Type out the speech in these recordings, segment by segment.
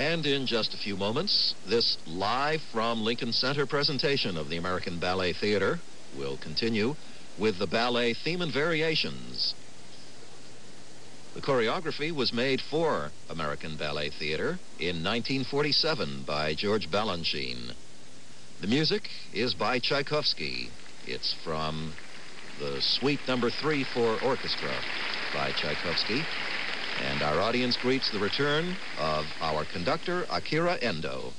And in just a few moments, this live from Lincoln Center presentation of the American Ballet Theater will continue with the ballet Theme and Variations. The choreography was made for American Ballet Theater in 1947 by George Balanchine. The music is by Tchaikovsky. It's from the Suite Number 3 for Orchestra by Tchaikovsky. And our audience greets the return of our conductor, Akira Endo.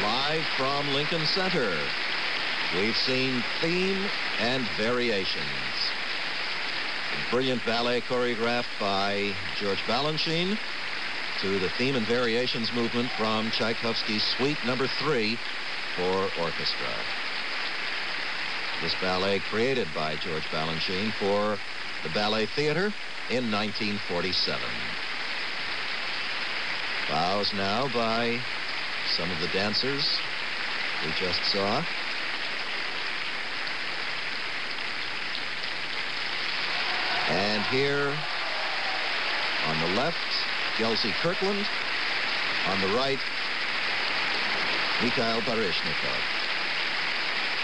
live from Lincoln Center, we've seen Theme and Variations. A brilliant ballet choreographed by George Balanchine to the Theme and Variations movement from Tchaikovsky's Suite No. 3 for orchestra. This ballet created by George Balanchine for the Ballet Theater in 1947. Bows now by some of the dancers we just saw. And here on the left, Gelsey Kirkland. On the right, Mikhail Baryshnikov.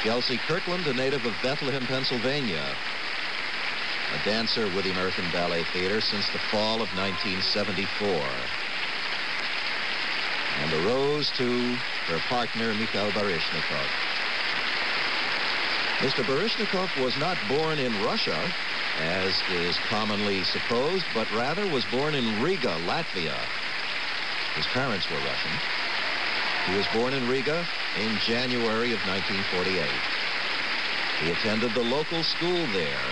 Gelsey Kirkland, a native of Bethlehem, Pennsylvania, a dancer with the American Ballet Theater since the fall of 1974. And a rose to her partner, Mikhail Baryshnikov. Mr. Baryshnikov was not born in Russia, as is commonly supposed, but rather was born in Riga, Latvia. His parents were Russian. He was born in Riga in January of 1948. He attended the local school there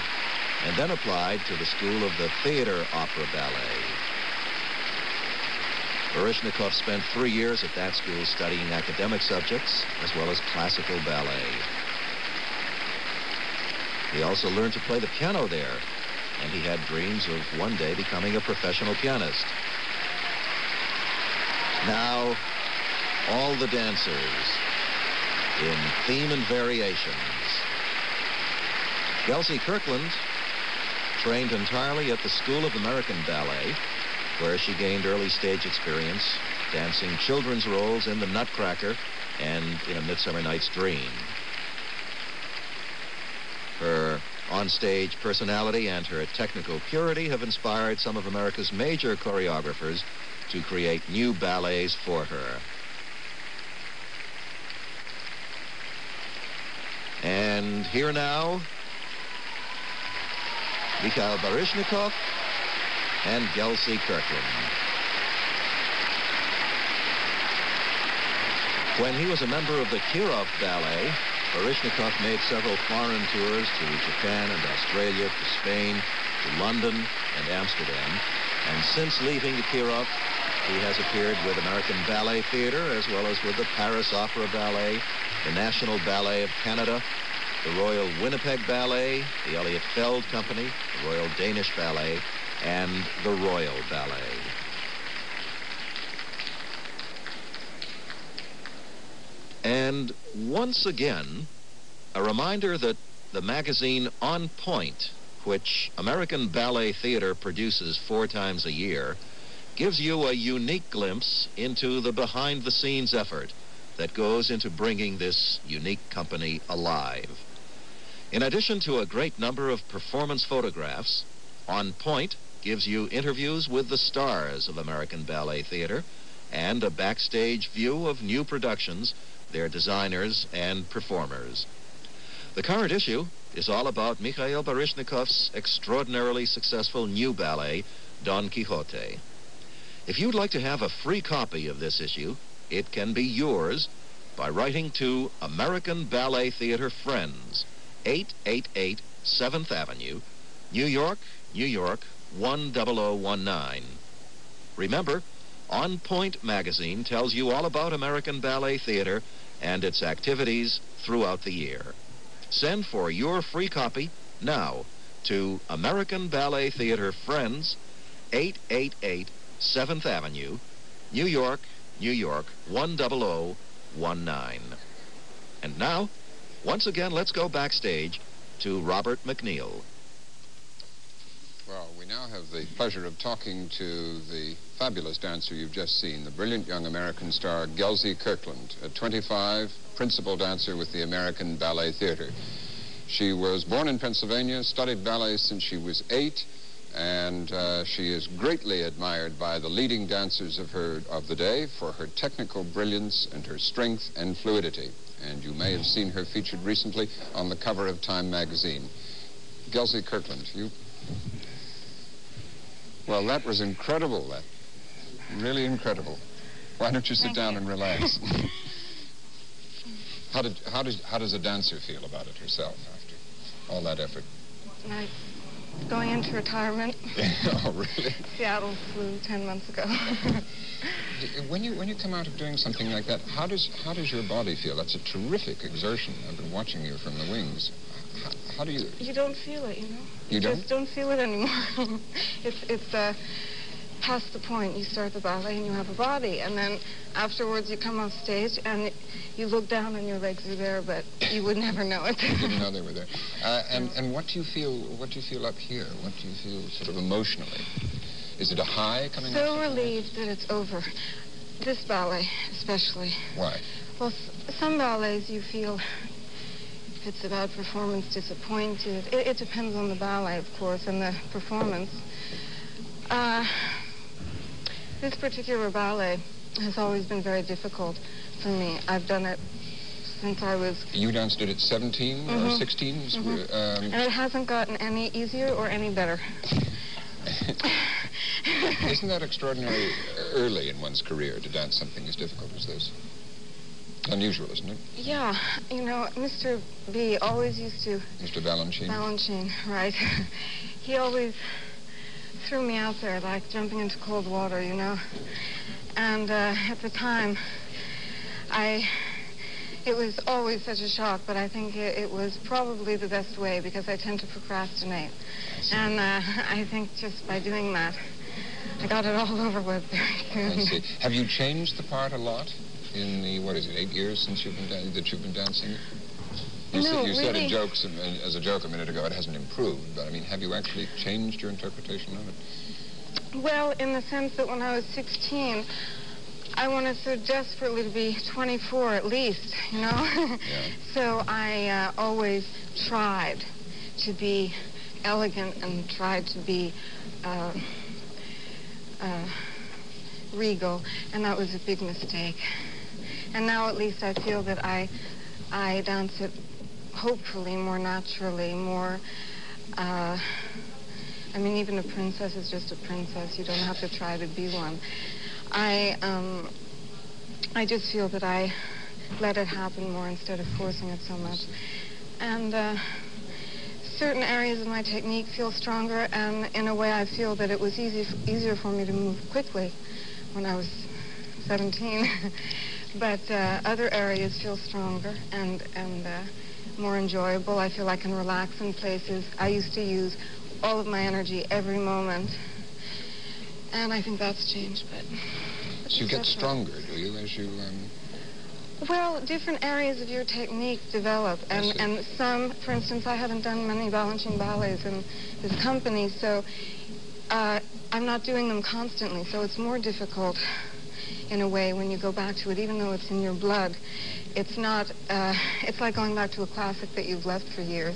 and then applied to the School of the Theater Opera Ballet. Baryshnikov spent 3 years at that school studying academic subjects as well as classical ballet. He also learned to play the piano there, and he had dreams of one day becoming a professional pianist. Now, all the dancers in Theme and Variations. Gelsey Kirkland trained entirely at the School of American Ballet, where she gained early stage experience dancing children's roles in The Nutcracker and in A Midsummer Night's Dream. Her onstage personality and her technical purity have inspired some of America's major choreographers to create new ballets for her. And here now, Mikhail Baryshnikov and Gelsey Kirkland. When he was a member of the Kirov Ballet, Baryshnikov made several foreign tours to Japan and Australia, to Spain, to London and Amsterdam. And since leaving the Kirov, he has appeared with American Ballet Theater as well as with the Paris Opera Ballet, the National Ballet of Canada, the Royal Winnipeg Ballet, the Elliott Feld Company, the Royal Danish Ballet, and the Royal Ballet. And once again, a reminder that the magazine On Point, which American Ballet Theater produces 4 times a year, gives you a unique glimpse into the behind-the-scenes effort that goes into bringing this unique company alive. In addition to a great number of performance photographs, On Point gives you interviews with the stars of American Ballet Theater and a backstage view of new productions, their designers and performers. The current issue is all about Mikhail Baryshnikov's extraordinarily successful new ballet, Don Quixote. If you'd like to have a free copy of this issue, it can be yours by writing to American Ballet Theater Friends, 888 7th Avenue, New York, New York, 10019. Remember, On Point magazine tells you all about American Ballet Theater and its activities throughout the year. Send for your free copy now to American Ballet Theater Friends, 888 7th Avenue, New York, New York, 10019. And now, once again, let's go backstage to Robert McNeil. Well, we now have the pleasure of talking to the fabulous dancer you've just seen, the brilliant young American star, Gelsey Kirkland, at 25, principal dancer with the American Ballet Theater. She was born in Pennsylvania, studied ballet since she was 8, and she is greatly admired by the leading dancers of the day for her technical brilliance and her strength and fluidity. And you may have seen her featured recently on the cover of Time magazine. Gelsey Kirkland, well, that was incredible. That really incredible. Why don't you sit down and relax? How does a dancer feel about it herself after all that effort? Like going into retirement. Oh, really? Seattle flew 10 months ago. When you come out of doing something like that, how does your body feel? That's a terrific exertion. I've been watching you from the wings. How do you? You don't feel it, you know. You don't? Just don't feel it anymore. It's past the point. You start the ballet and you have a body, and then afterwards you come off stage and you look down and your legs are there, but you would never know it. You didn't know they were there. And what do you feel? What do you feel up here? What do you feel sort of emotionally? Is it a high coming? So relieved that it's over. This ballet, especially. Why? Well, some ballets you feel, if it's about performance, disappointed. It depends on the ballet, of course, and the performance. This particular ballet has always been very difficult for me. I've done it since I was... You danced it at 17 or 16? And it hasn't gotten any easier or any better. Isn't that extraordinary early in one's career to dance something as difficult as this? Unusual, isn't it? Yeah. You know, Mr. B always used to... Mr. Balanchine. Balanchine, right. He always threw me out there like jumping into cold water, you know. And at the time, it was always such a shock, but I think it was probably the best way because I tend to procrastinate. And I think just by doing that, I got it all over with very soon. I see. Have you changed the part a lot in the, 8 years since you've been dancing? You said in jokes, as a joke a minute ago, it hasn't improved, but I mean, have you actually changed your interpretation of it? Well, in the sense that when I was 16, I wanted so desperately to be 24 at least, you know? Yeah. So I always tried to be elegant and tried to be regal, and that was a big mistake. And now at least I feel that I dance it hopefully more naturally, more, I mean, even a princess is just a princess. You don't have to try to be one. I just feel that I let it happen more instead of forcing it so much. And certain areas of my technique feel stronger, and in a way I feel that it was easier for me to move quickly when I was 17. But other areas feel stronger and more enjoyable. I feel I can relax in places. I used to use all of my energy every moment, and I think that's changed. But you get stronger, do you, as you... Well, different areas of your technique develop, and some, for instance, I haven't done many Balanchine ballets in this company, so I'm not doing them constantly, so it's more difficult in a way when you go back to it, even though it's in your blood. It's not, it's like going back to a classic that you've left for years.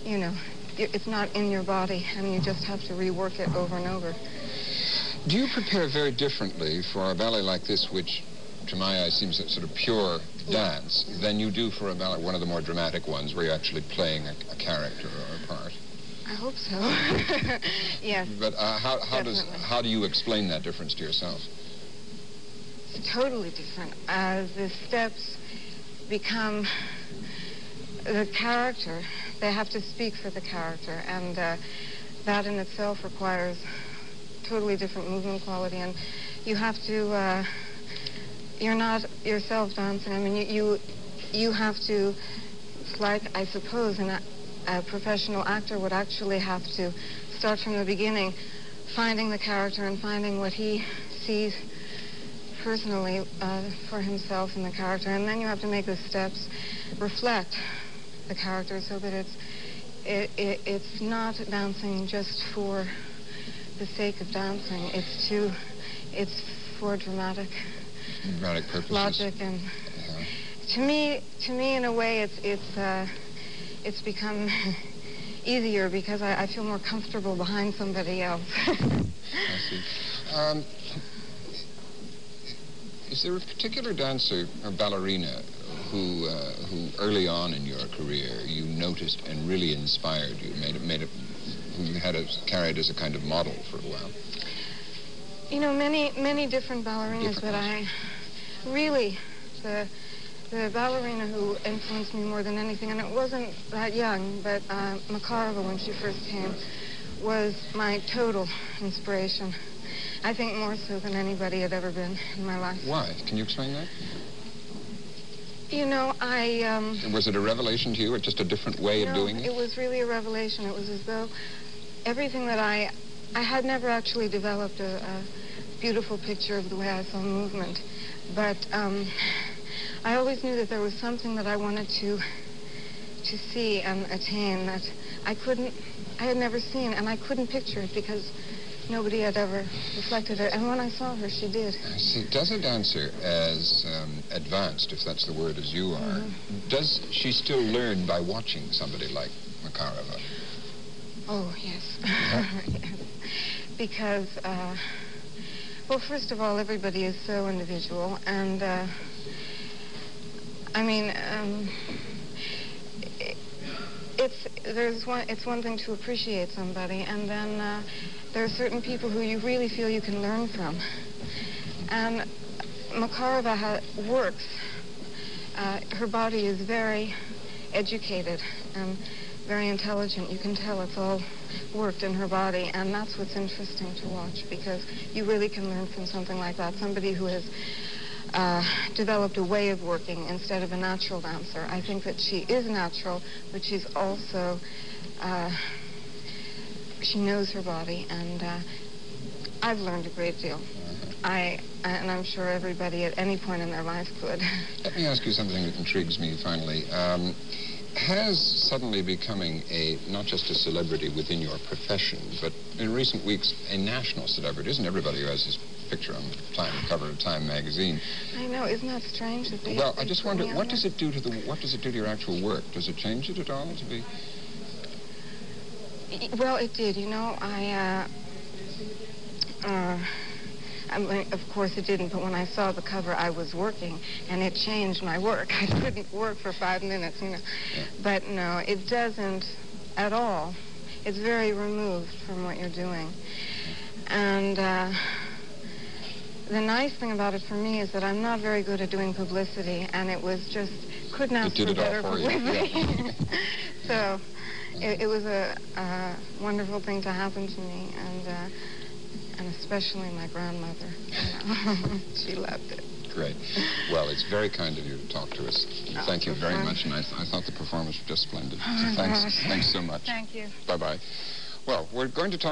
You know, it's not in your body, and you just have to rework it over and over. Do you prepare very differently for a ballet like this, which to my eye seems a sort of pure dance, than you do for a ballet, one of the more dramatic ones, where you're actually playing a character or a part? I hope so. Yes. But how do you explain that difference to yourself? It's totally different. The steps become the character. They have to speak for the character, and that in itself requires totally different movement quality, and you have to, you're not yourself dancing. I mean, you have to, it's like, I suppose, a professional actor would actually have to start from the beginning, finding the character and finding what he sees personally for himself in the character, and then you have to make the steps reflect the character so that it's not dancing just for the sake of dancing. It's for dramatic purposes. Logic, and to me, in a way, it's become easier because I feel more comfortable behind somebody else. I see. Is there a particular dancer or ballerina who early on in your career you noticed and really inspired you, who you had carried as a kind of model for a while? You know, many different ballerinas, but I really, the the ballerina who influenced me more than anything, and it wasn't that young, but Mikhail, when she first came, was my total inspiration. I think more so than anybody had ever been in my life. Why? Can you explain that? You know, Was it a revelation to you, or just a different way of doing it? It was really a revelation. It was as though everything that I had never actually developed a beautiful picture of the way I saw movement, but I always knew that there was something that I wanted to see and attain that I had never seen, and I couldn't picture it because nobody had ever reflected it. And when I saw her, she did. I see. Does a dancer as advanced, if that's the word, as you are, does she still learn by watching somebody like Makarova? Oh, yes. Yes. Because, well, first of all, everybody is so individual, and, I mean, it's one thing to appreciate somebody, and then there are certain people who you really feel you can learn from. And Makarova works. Her body is very educated and very intelligent. You can tell it's all worked in her body, and that's what's interesting to watch, because you really can learn from something like that. Somebody who has developed a way of working instead of a natural dancer. I think that she is natural, but she's also, she knows her body, and I've learned a great deal. And I'm sure everybody at any point in their life could. Let me ask you something that intrigues me finally. Has suddenly becoming not just a celebrity within your profession, but in recent weeks, a national celebrity? Isn't everybody who has his picture on the cover of Time magazine? I know, isn't that strange? Well, I just wonder, what does it do to your actual work? Does it change it at all to be? Well, it did. You know, I mean, of course it didn't, but when I saw the cover, I was working, and it changed my work. I couldn't work for 5 minutes, you know. Yeah. But no, it doesn't at all. It's very removed from what you're doing. And the nice thing about it for me is that I'm not very good at doing publicity, and it was just, couldn't ask for better publicity. Yeah. So it was a wonderful thing to happen to me, and especially my grandmother. You know, she loved it. Great. Well, it's very kind of you to talk to us. Thank you very much, and I thought the performance was just splendid. So thanks so much. Thank you. Bye-bye. Well, we're going to talk